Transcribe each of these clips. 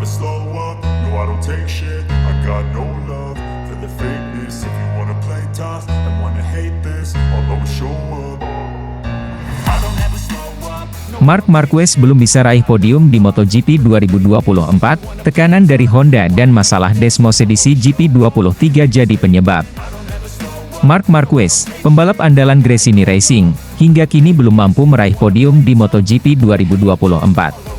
slow up, no I don't take shit. I got no love for the fakeness. If you wanna play tough and wanna hate this, I'll always show up. I don't ever slow up. Marc Marquez belum bisa raih podium di MotoGP 2024, tekanan dari Honda dan masalah Desmosedici GP23 jadi penyebab. Marc Marquez, pembalap andalan Gresini Racing, hingga kini belum mampu meraih podium di MotoGP 2024.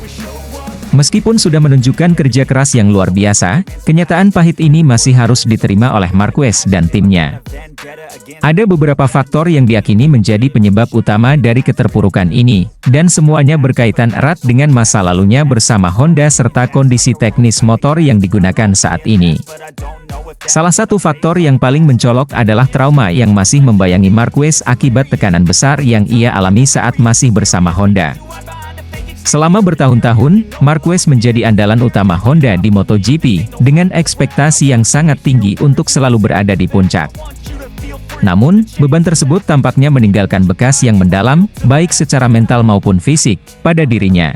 Meskipun sudah menunjukkan kerja keras yang luar biasa, kenyataan pahit ini masih harus diterima oleh Marquez dan timnya. Ada beberapa faktor yang diyakini menjadi penyebab utama dari keterpurukan ini, dan semuanya berkaitan erat dengan masa lalunya bersama Honda serta kondisi teknis motor yang digunakan saat ini. Salah satu faktor yang paling mencolok adalah trauma yang masih membayangi Marquez akibat tekanan besar yang ia alami saat masih bersama Honda. Selama bertahun-tahun, Marquez menjadi andalan utama Honda di MotoGP, dengan ekspektasi yang sangat tinggi untuk selalu berada di puncak. Namun, beban tersebut tampaknya meninggalkan bekas yang mendalam, baik secara mental maupun fisik, pada dirinya.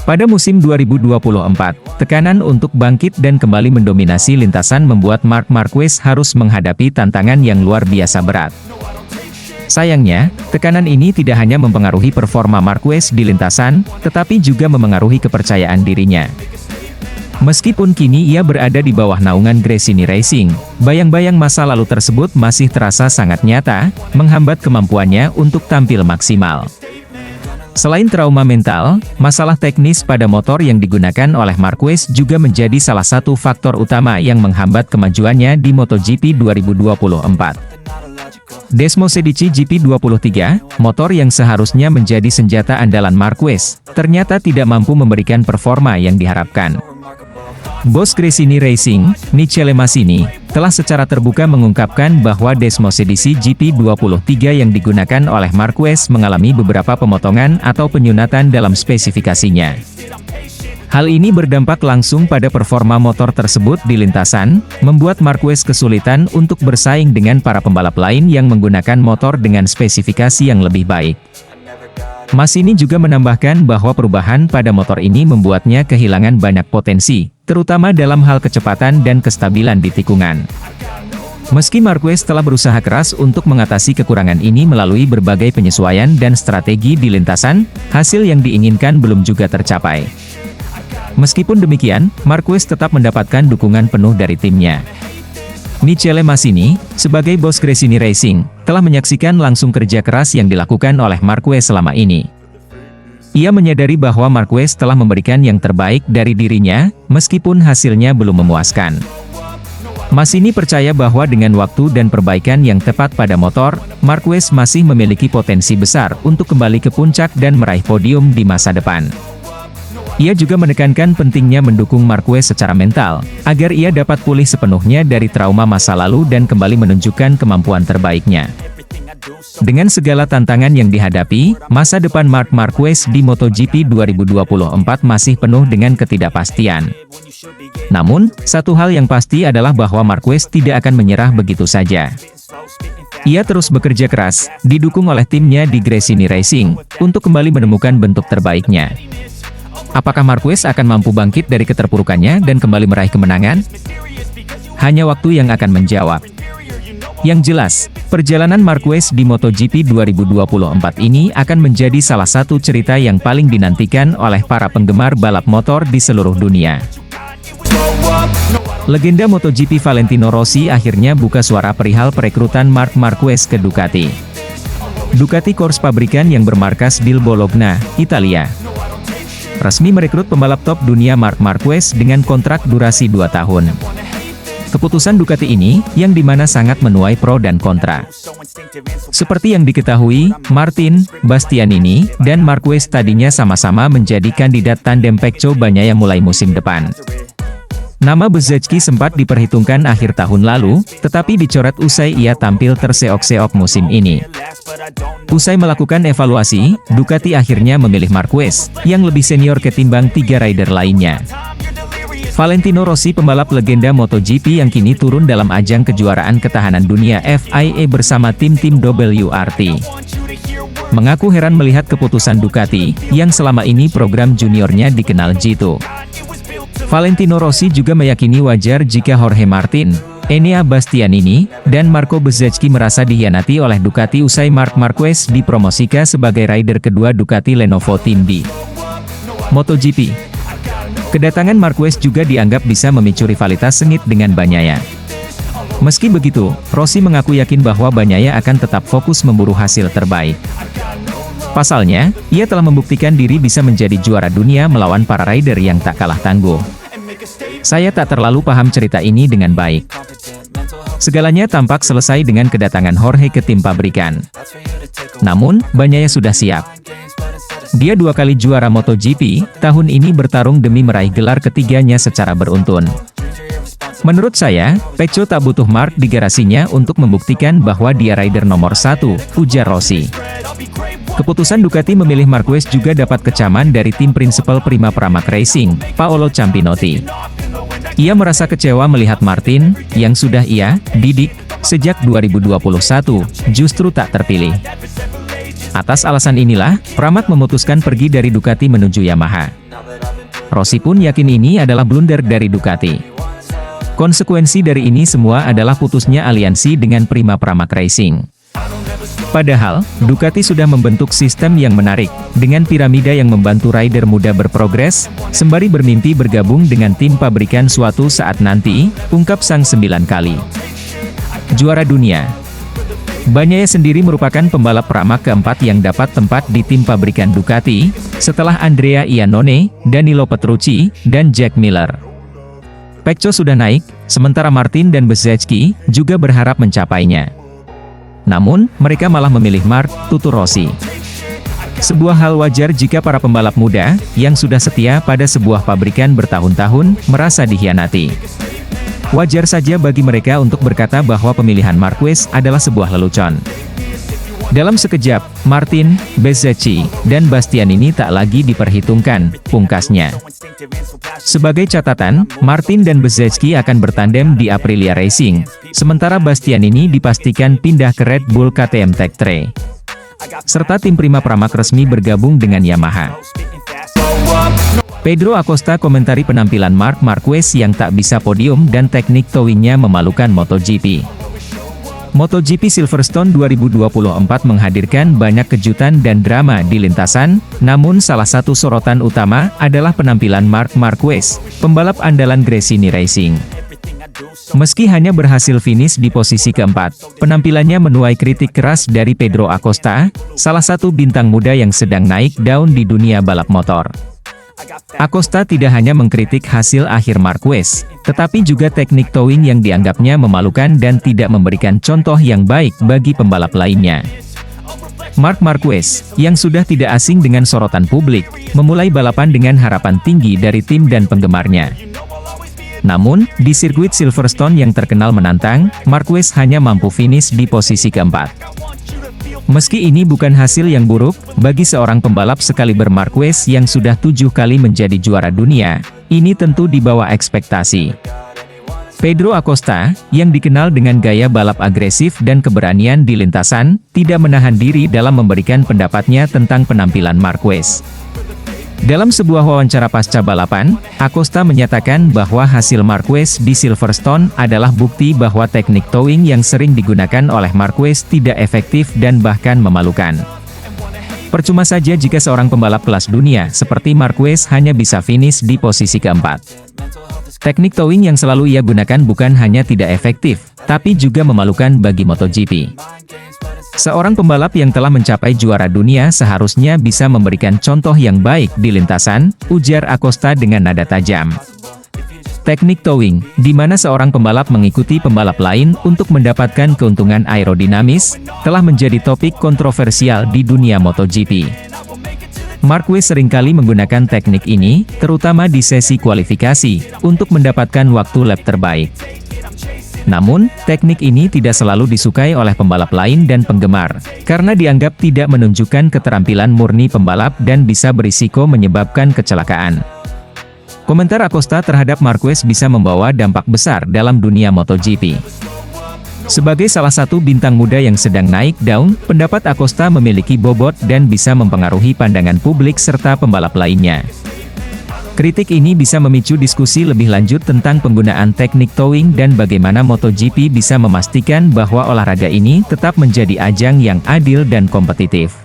Pada musim 2024, tekanan untuk bangkit dan kembali mendominasi lintasan membuat Marc Marquez harus menghadapi tantangan yang luar biasa berat. Sayangnya, tekanan ini tidak hanya mempengaruhi performa Marquez di lintasan, tetapi juga memengaruhi kepercayaan dirinya. Meskipun kini ia berada di bawah naungan Gresini Racing, bayang-bayang masa lalu tersebut masih terasa sangat nyata, menghambat kemampuannya untuk tampil maksimal. Selain trauma mental, masalah teknis pada motor yang digunakan oleh Marquez juga menjadi salah satu faktor utama yang menghambat kemajuannya di MotoGP 2024. Desmosedici GP23, motor yang seharusnya menjadi senjata andalan Marquez, ternyata tidak mampu memberikan performa yang diharapkan. Bos Gresini Racing, Michele Massini, telah secara terbuka mengungkapkan bahwa Desmosedici GP23 yang digunakan oleh Marquez mengalami beberapa pemotongan atau penyunatan dalam spesifikasinya. Hal ini berdampak langsung pada performa motor tersebut di lintasan, membuat Marquez kesulitan untuk bersaing dengan para pembalap lain yang menggunakan motor dengan spesifikasi yang lebih baik. Massini juga menambahkan bahwa perubahan pada motor ini membuatnya kehilangan banyak potensi, terutama dalam hal kecepatan dan kestabilan di tikungan. Meski Marquez telah berusaha keras untuk mengatasi kekurangan ini melalui berbagai penyesuaian dan strategi di lintasan, hasil yang diinginkan belum juga tercapai. Meskipun demikian, Marquez tetap mendapatkan dukungan penuh dari timnya. Michele Massini, sebagai bos Gresini Racing, telah menyaksikan langsung kerja keras yang dilakukan oleh Marquez selama ini. Ia menyadari bahwa Marquez telah memberikan yang terbaik dari dirinya, meskipun hasilnya belum memuaskan. Massini percaya bahwa dengan waktu dan perbaikan yang tepat pada motor, Marquez masih memiliki potensi besar untuk kembali ke puncak dan meraih podium di masa depan. Ia juga menekankan pentingnya mendukung Marquez secara mental, agar ia dapat pulih sepenuhnya dari trauma masa lalu dan kembali menunjukkan kemampuan terbaiknya. Dengan segala tantangan yang dihadapi, masa depan Marc Marquez di MotoGP 2024 masih penuh dengan ketidakpastian. Namun, satu hal yang pasti adalah bahwa Marquez tidak akan menyerah begitu saja. Ia terus bekerja keras, didukung oleh timnya di Gresini Racing, untuk kembali menemukan bentuk terbaiknya. Apakah Marquez akan mampu bangkit dari keterpurukannya dan kembali meraih kemenangan? Hanya waktu yang akan menjawab. Yang jelas, perjalanan Marquez di MotoGP 2024 ini akan menjadi salah satu cerita yang paling dinantikan oleh para penggemar balap motor di seluruh dunia. Legenda MotoGP Valentino Rossi akhirnya buka suara perihal perekrutan Marc Marquez ke Ducati. Ducati Corse pabrikan yang bermarkas di Bologna, Italia, resmi merekrut pembalap top dunia Marc Marquez dengan kontrak durasi 2 tahun. Keputusan Ducati ini, yang dimana sangat menuai pro dan kontra. Seperti yang diketahui, Martin, Bastianini, dan Marquez tadinya sama-sama menjadi kandidat tandem Pecco Bagnaia mulai musim depan. Nama Bezzecchi sempat diperhitungkan akhir tahun lalu, tetapi dicoret usai ia tampil terseok-seok musim ini. Usai melakukan evaluasi, Ducati akhirnya memilih Marquez, yang lebih senior ketimbang 3 rider lainnya. Valentino Rossi, pembalap legenda MotoGP yang kini turun dalam ajang kejuaraan ketahanan dunia FIA bersama tim-tim WRT, mengaku heran melihat keputusan Ducati, yang selama ini program juniornya dikenal jitu. Valentino Rossi juga meyakini wajar jika Jorge Martin, Enea Bastianini, dan Marco Bezzecchi merasa dikhianati oleh Ducati usai Marc Marquez dipromosikan sebagai rider kedua Ducati Lenovo Team di MotoGP. Kedatangan Marquez juga dianggap bisa memicu rivalitas sengit dengan Bagnaia. Meski begitu, Rossi mengaku yakin bahwa Bagnaia akan tetap fokus memburu hasil terbaik. Pasalnya, ia telah membuktikan diri bisa menjadi juara dunia melawan para rider yang tak kalah tangguh. Saya tak terlalu paham cerita ini dengan baik. Segalanya tampak selesai dengan kedatangan Jorge ke tim pabrikan. Namun, Bagnaia sudah siap. Dia 2 kali juara MotoGP, tahun ini bertarung demi meraih gelar ketiganya secara beruntun. Menurut saya, Pecco tak butuh Marc di garasinya untuk membuktikan bahwa dia rider nomor 1, ujar Rossi. Keputusan Ducati memilih Marquez juga dapat kecaman dari tim prinsipal Prima Pramac Racing, Paolo Campinotti. Ia merasa kecewa melihat Martin, yang sudah ia didik sejak 2021, justru tak terpilih. Atas alasan inilah, Pramac memutuskan pergi dari Ducati menuju Yamaha. Rossi pun yakin ini adalah blunder dari Ducati. Konsekuensi dari ini semua adalah putusnya aliansi dengan Prima Pramac Racing. Padahal, Ducati sudah membentuk sistem yang menarik, dengan piramida yang membantu rider muda berprogres, sembari bermimpi bergabung dengan tim pabrikan suatu saat nanti, ungkap sang 9 kali juara dunia. Bagnaia sendiri merupakan pembalap Pramac keempat yang dapat tempat di tim pabrikan Ducati, setelah Andrea Iannone, Danilo Petrucci, dan Jack Miller. Pecco sudah naik, sementara Martin dan Bezzecchi juga berharap mencapainya. Namun, mereka malah memilih Marc, tutur Rossi. Sebuah hal wajar jika para pembalap muda, yang sudah setia pada sebuah pabrikan bertahun-tahun, merasa dikhianati. Wajar saja bagi mereka untuk berkata bahwa pemilihan Marquez adalah sebuah lelucon. Dalam sekejap, Martin, Bezzecchi, dan Bastianini tak lagi diperhitungkan, pungkasnya. Sebagai catatan, Martin dan Bezzecchi akan bertandem di Aprilia Racing, sementara Bastianini dipastikan pindah ke Red Bull KTM Tech 3. Serta tim Prima Pramac resmi bergabung dengan Yamaha. Pedro Acosta komentari penampilan Marc Marquez yang tak bisa podium dan teknik towingnya memalukan MotoGP. MotoGP Silverstone 2024 menghadirkan banyak kejutan dan drama di lintasan, namun salah satu sorotan utama adalah penampilan Marc Marquez, pembalap andalan Gresini Racing. Meski hanya berhasil finish di posisi keempat, penampilannya menuai kritik keras dari Pedro Acosta, salah satu bintang muda yang sedang naik daun di dunia balap motor. Acosta tidak hanya mengkritik hasil akhir Marquez, tetapi juga teknik towing yang dianggapnya memalukan dan tidak memberikan contoh yang baik bagi pembalap lainnya. Marc Marquez, yang sudah tidak asing dengan sorotan publik, memulai balapan dengan harapan tinggi dari tim dan penggemarnya. Namun, di sirkuit Silverstone yang terkenal menantang, Marquez hanya mampu finish di posisi keempat. Meski ini bukan hasil yang buruk, bagi seorang pembalap sekaliber Marquez yang sudah 7 kali menjadi juara dunia, ini tentu di bawah ekspektasi. Pedro Acosta, yang dikenal dengan gaya balap agresif dan keberanian di lintasan, tidak menahan diri dalam memberikan pendapatnya tentang penampilan Marquez. Dalam sebuah wawancara pasca balapan, Acosta menyatakan bahwa hasil Marquez di Silverstone adalah bukti bahwa teknik towing yang sering digunakan oleh Marquez tidak efektif dan bahkan memalukan. Percuma saja jika seorang pembalap kelas dunia seperti Marquez hanya bisa finish di posisi keempat. Teknik towing yang selalu ia gunakan bukan hanya tidak efektif, tapi juga memalukan bagi MotoGP. Seorang pembalap yang telah mencapai juara dunia seharusnya bisa memberikan contoh yang baik di lintasan, ujar Acosta dengan nada tajam. Teknik towing, di mana seorang pembalap mengikuti pembalap lain untuk mendapatkan keuntungan aerodinamis, telah menjadi topik kontroversial di dunia MotoGP. Marquez seringkali menggunakan teknik ini, terutama di sesi kualifikasi, untuk mendapatkan waktu lap terbaik. Namun, teknik ini tidak selalu disukai oleh pembalap lain dan penggemar, karena dianggap tidak menunjukkan keterampilan murni pembalap dan bisa berisiko menyebabkan kecelakaan. Komentar Acosta terhadap Marquez bisa membawa dampak besar dalam dunia MotoGP. Sebagai salah satu bintang muda yang sedang naik daun, pendapat Acosta memiliki bobot dan bisa mempengaruhi pandangan publik serta pembalap lainnya. Kritik ini bisa memicu diskusi lebih lanjut tentang penggunaan teknik towing dan bagaimana MotoGP bisa memastikan bahwa olahraga ini tetap menjadi ajang yang adil dan kompetitif.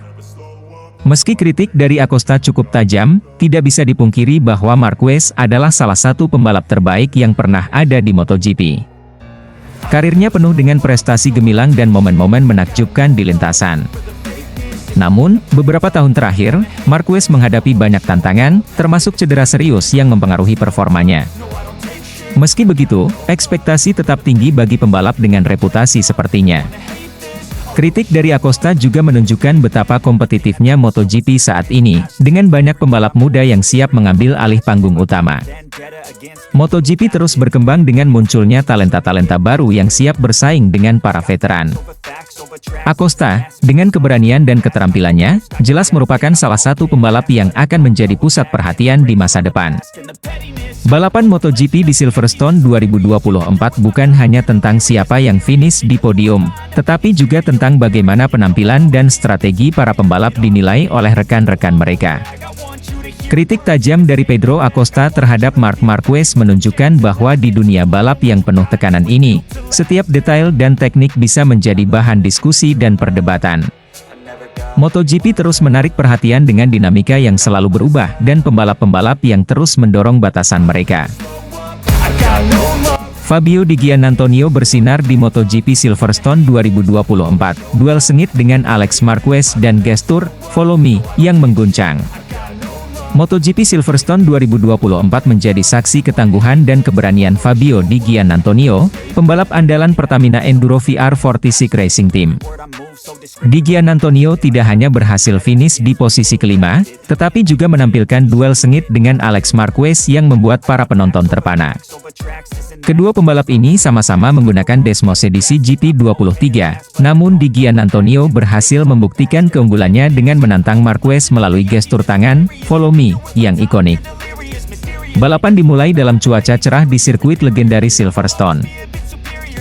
Meski kritik dari Acosta cukup tajam, tidak bisa dipungkiri bahwa Marquez adalah salah satu pembalap terbaik yang pernah ada di MotoGP. Karirnya penuh dengan prestasi gemilang dan momen-momen menakjubkan di lintasan. Namun, beberapa tahun terakhir, Marquez menghadapi banyak tantangan, termasuk cedera serius yang mempengaruhi performanya. Meski begitu, ekspektasi tetap tinggi bagi pembalap dengan reputasi sepertinya. Kritik dari Acosta juga menunjukkan betapa kompetitifnya MotoGP saat ini, dengan banyak pembalap muda yang siap mengambil alih panggung utama. MotoGP terus berkembang dengan munculnya talenta-talenta baru yang siap bersaing dengan para veteran. Acosta, dengan keberanian dan keterampilannya, jelas merupakan salah satu pembalap yang akan menjadi pusat perhatian di masa depan. Balapan MotoGP di Silverstone 2024 bukan hanya tentang siapa yang finish di podium, tetapi juga tentang bagaimana penampilan dan strategi para pembalap dinilai oleh rekan-rekan mereka. Kritik tajam dari Pedro Acosta terhadap Marc Marquez menunjukkan bahwa di dunia balap yang penuh tekanan ini, setiap detail dan teknik bisa menjadi bahan diskusi dan perdebatan. MotoGP terus menarik perhatian dengan dinamika yang selalu berubah dan pembalap-pembalap yang terus mendorong batasan mereka. Fabio Di Giannantonio bersinar di MotoGP Silverstone 2024, duel sengit dengan Alex Marquez dan gestur "Follow Me" yang mengguncang. MotoGP Silverstone 2024 menjadi saksi ketangguhan dan keberanian Fabio Di Giannantonio, pembalap andalan Pertamina Enduro VR46 Racing Team. Di Giannantonio tidak hanya berhasil finish di posisi kelima, tetapi juga menampilkan duel sengit dengan Alex Marquez yang membuat para penonton terpana. Kedua pembalap ini sama-sama menggunakan Desmos edisi GP23, namun Di Giannantonio berhasil membuktikan keunggulannya dengan menantang Marquez melalui gestur tangan "Follow Me" yang ikonik. Balapan dimulai dalam cuaca cerah di sirkuit legendaris Silverstone.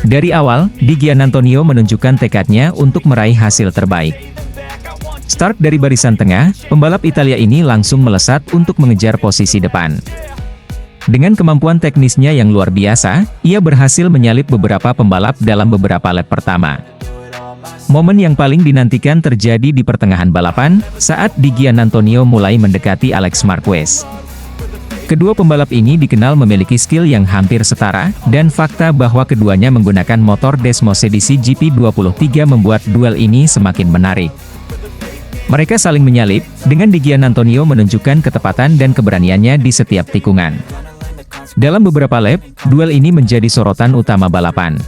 Dari awal, Di Giannantonio menunjukkan tekadnya untuk meraih hasil terbaik. Start dari barisan tengah, pembalap Italia ini langsung melesat untuk mengejar posisi depan. Dengan kemampuan teknisnya yang luar biasa, ia berhasil menyalip beberapa pembalap dalam beberapa lap pertama. Momen yang paling dinantikan terjadi di pertengahan balapan, saat Di Giannantonio mulai mendekati Alex Marquez. Kedua pembalap ini dikenal memiliki skill yang hampir setara, dan fakta bahwa keduanya menggunakan motor Desmos edisi GP23 membuat duel ini semakin menarik. Mereka saling menyalip, dengan Di Giannantonio menunjukkan ketepatan dan keberaniannya di setiap tikungan. Dalam beberapa lap, duel ini menjadi sorotan utama balapan.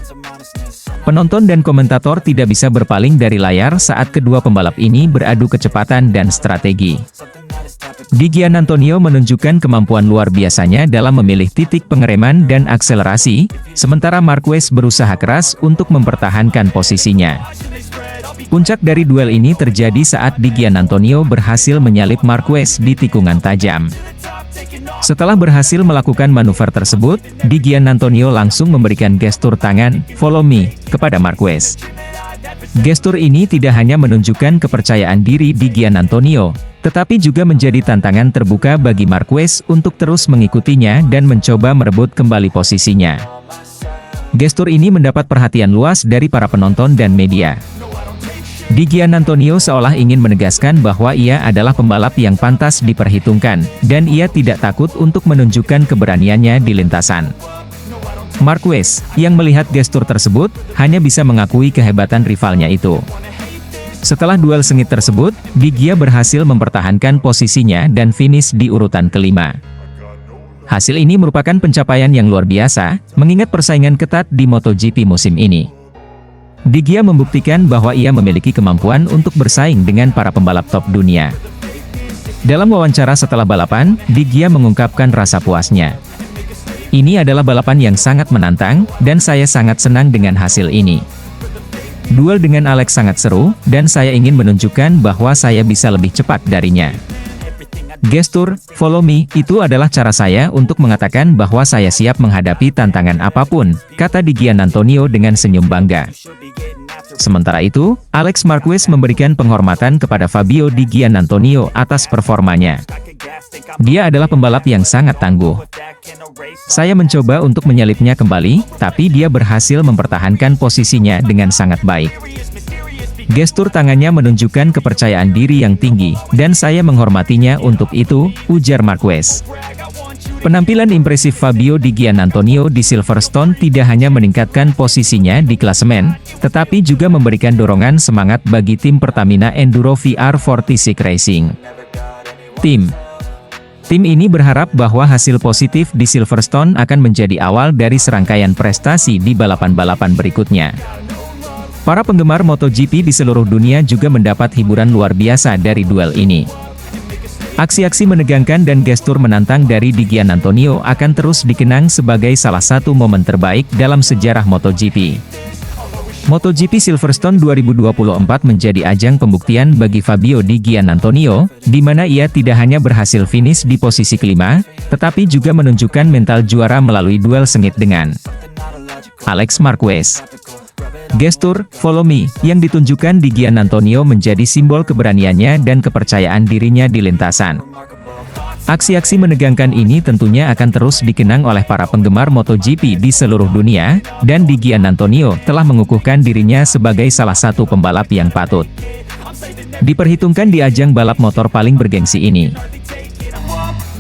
Penonton dan komentator tidak bisa berpaling dari layar saat kedua pembalap ini beradu kecepatan dan strategi. Di Giannantonio menunjukkan kemampuan luar biasanya dalam memilih titik pengereman dan akselerasi, sementara Marquez berusaha keras untuk mempertahankan posisinya. Puncak dari duel ini terjadi saat Di Giannantonio berhasil menyalip Marquez di tikungan tajam. Setelah berhasil melakukan manuver tersebut, Di Giannantonio langsung memberikan gestur tangan "Follow Me" kepada Marquez. Gestur ini tidak hanya menunjukkan kepercayaan diri Di Giannantonio, tetapi juga menjadi tantangan terbuka bagi Marquez untuk terus mengikutinya dan mencoba merebut kembali posisinya. Gestur ini mendapat perhatian luas dari para penonton dan media. Di Giannantonio seolah ingin menegaskan bahwa ia adalah pembalap yang pantas diperhitungkan, dan ia tidak takut untuk menunjukkan keberaniannya di lintasan. Marquez, yang melihat gestur tersebut, hanya bisa mengakui kehebatan rivalnya itu. Setelah duel sengit tersebut, Di Gia berhasil mempertahankan posisinya dan finish di urutan kelima. Hasil ini merupakan pencapaian yang luar biasa, mengingat persaingan ketat di MotoGP musim ini. Di Gia membuktikan bahwa ia memiliki kemampuan untuk bersaing dengan para pembalap top dunia. Dalam wawancara setelah balapan, Di Gia mengungkapkan rasa puasnya. "Ini adalah balapan yang sangat menantang, dan saya sangat senang dengan hasil ini. Duel dengan Alex sangat seru, dan saya ingin menunjukkan bahwa saya bisa lebih cepat darinya. Gestur "Follow Me" itu adalah cara saya untuk mengatakan bahwa saya siap menghadapi tantangan apapun," kata Di Giannantonio dengan senyum bangga. Sementara itu, Alex Marquez memberikan penghormatan kepada Fabio Di Giannantonio atas performanya. Dia adalah pembalap yang sangat tangguh. Saya mencoba untuk menyalipnya kembali, tapi dia berhasil mempertahankan posisinya dengan sangat baik. Gestur tangannya menunjukkan kepercayaan diri yang tinggi, dan saya menghormatinya untuk itu, ujar Marquez. Penampilan impresif Fabio Di Giannantonio di Silverstone tidak hanya meningkatkan posisinya di klasemen, tetapi juga memberikan dorongan semangat bagi tim Pertamina Enduro VR46 Racing. Tim ini berharap bahwa hasil positif di Silverstone akan menjadi awal dari serangkaian prestasi di balapan-balapan berikutnya. Para penggemar MotoGP di seluruh dunia juga mendapat hiburan luar biasa dari duel ini. Aksi-aksi menegangkan dan gestur menantang dari Di Giannantonio akan terus dikenang sebagai salah satu momen terbaik dalam sejarah MotoGP. MotoGP Silverstone 2024 menjadi ajang pembuktian bagi Fabio Di Giannantonio, di mana ia tidak hanya berhasil finish di posisi kelima, tetapi juga menunjukkan mental juara melalui duel sengit dengan Alex Marquez. Gestur "Follow Me" yang ditunjukkan Di Giannantonio menjadi simbol keberaniannya dan kepercayaan dirinya di lintasan. Aksi-aksi menegangkan ini tentunya akan terus dikenang oleh para penggemar MotoGP di seluruh dunia, dan Di Giannantonio telah mengukuhkan dirinya sebagai salah satu pembalap yang patut diperhitungkan di ajang balap motor paling bergengsi ini.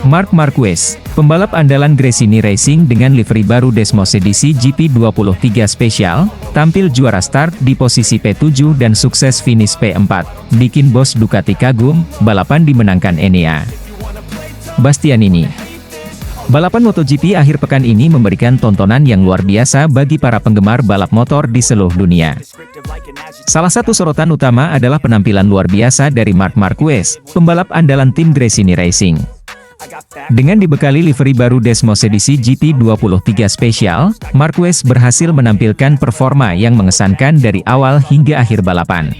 Marc Marquez, pembalap andalan Gresini Racing dengan livery baru Desmos edisi GP23 Special, tampil juara start di posisi P7 dan sukses finish P4, bikin bos Ducati kagum. Balapan dimenangkan Enea Bastianini. Balapan MotoGP akhir pekan ini memberikan tontonan yang luar biasa bagi para penggemar balap motor di seluruh dunia. Salah satu sorotan utama adalah penampilan luar biasa dari Marc Marquez, pembalap andalan tim Gresini Racing. Dengan dibekali livery baru Desmos edisi GP23 Special, Marquez berhasil menampilkan performa yang mengesankan dari awal hingga akhir balapan.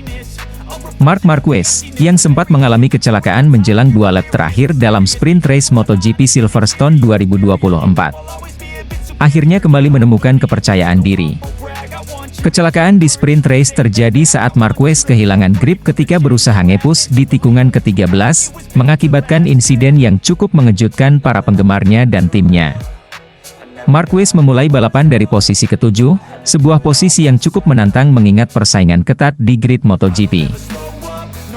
Marc Marquez, yang sempat mengalami kecelakaan menjelang 2 lap terakhir dalam sprint race MotoGP Silverstone 2024, akhirnya kembali menemukan kepercayaan diri. Kecelakaan di sprint race terjadi saat Marquez kehilangan grip ketika berusaha ngepus di tikungan ke-13, mengakibatkan insiden yang cukup mengejutkan para penggemarnya dan timnya. Marquez memulai balapan dari posisi ke-7, sebuah posisi yang cukup menantang mengingat persaingan ketat di grid MotoGP.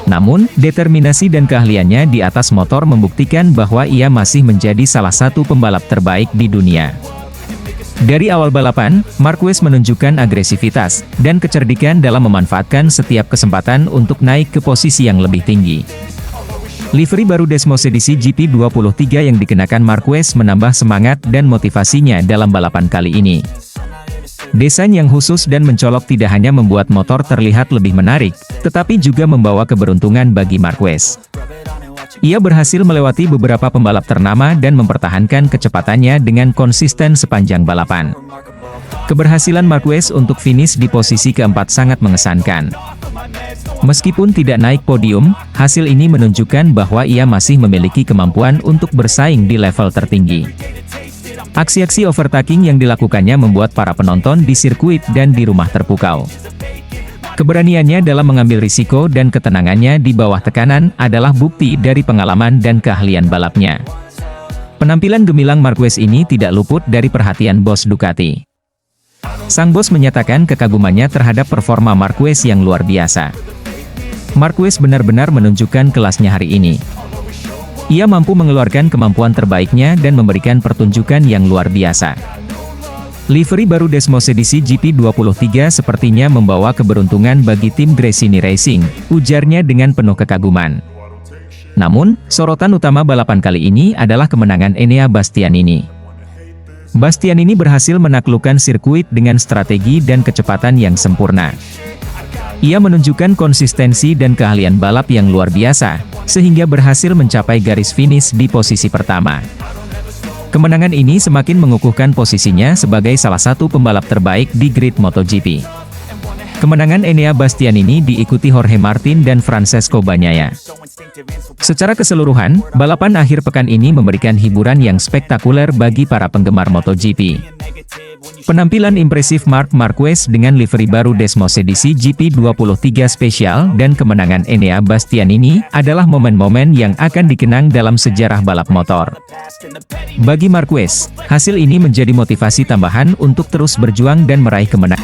Namun, determinasi dan keahliannya di atas motor membuktikan bahwa ia masih menjadi salah satu pembalap terbaik di dunia. Dari awal balapan, Marquez menunjukkan agresivitas dan kecerdikan dalam memanfaatkan setiap kesempatan untuk naik ke posisi yang lebih tinggi. Livery baru Desmos edisi GP23 yang dikenakan Marquez menambah semangat dan motivasinya dalam balapan kali ini. Desain yang khusus dan mencolok tidak hanya membuat motor terlihat lebih menarik, tetapi juga membawa keberuntungan bagi Marquez. Ia berhasil melewati beberapa pembalap ternama dan mempertahankan kecepatannya dengan konsisten sepanjang balapan. Keberhasilan Marquez untuk finish di posisi keempat sangat mengesankan. Meskipun tidak naik podium, hasil ini menunjukkan bahwa ia masih memiliki kemampuan untuk bersaing di level tertinggi. Aksi-aksi overtaking yang dilakukannya membuat para penonton di sirkuit dan di rumah terpukau. Keberaniannya dalam mengambil risiko dan ketenangannya di bawah tekanan adalah bukti dari pengalaman dan keahlian balapnya. Penampilan gemilang Marquez ini tidak luput dari perhatian bos Ducati. Sang bos menyatakan kekagumannya terhadap performa Marquez yang luar biasa. Marquez benar-benar menunjukkan kelasnya hari ini. Ia mampu mengeluarkan kemampuan terbaiknya dan memberikan pertunjukan yang luar biasa. Livery baru Desmos edisi GP23 sepertinya membawa keberuntungan bagi tim Gresini Racing, ujarnya dengan penuh kekaguman. Namun, sorotan utama balapan kali ini adalah kemenangan Enea Bastianini. Bastianini berhasil menaklukkan sirkuit dengan strategi dan kecepatan yang sempurna. Ia menunjukkan konsistensi dan keahlian balap yang luar biasa, sehingga berhasil mencapai garis finish di posisi pertama. Kemenangan ini semakin mengukuhkan posisinya sebagai salah satu pembalap terbaik di grid MotoGP. Kemenangan Enea Bastianini diikuti Jorge Martin dan Francesco Bagnaia. Secara keseluruhan, balapan akhir pekan ini memberikan hiburan yang spektakuler bagi para penggemar MotoGP. Penampilan impresif Marc Marquez dengan livery baru Desmos edisi GP23 spesial dan kemenangan Enea Bastianini adalah momen-momen yang akan dikenang dalam sejarah balap motor. Bagi Marquez, hasil ini menjadi motivasi tambahan untuk terus berjuang dan meraih kemenangan.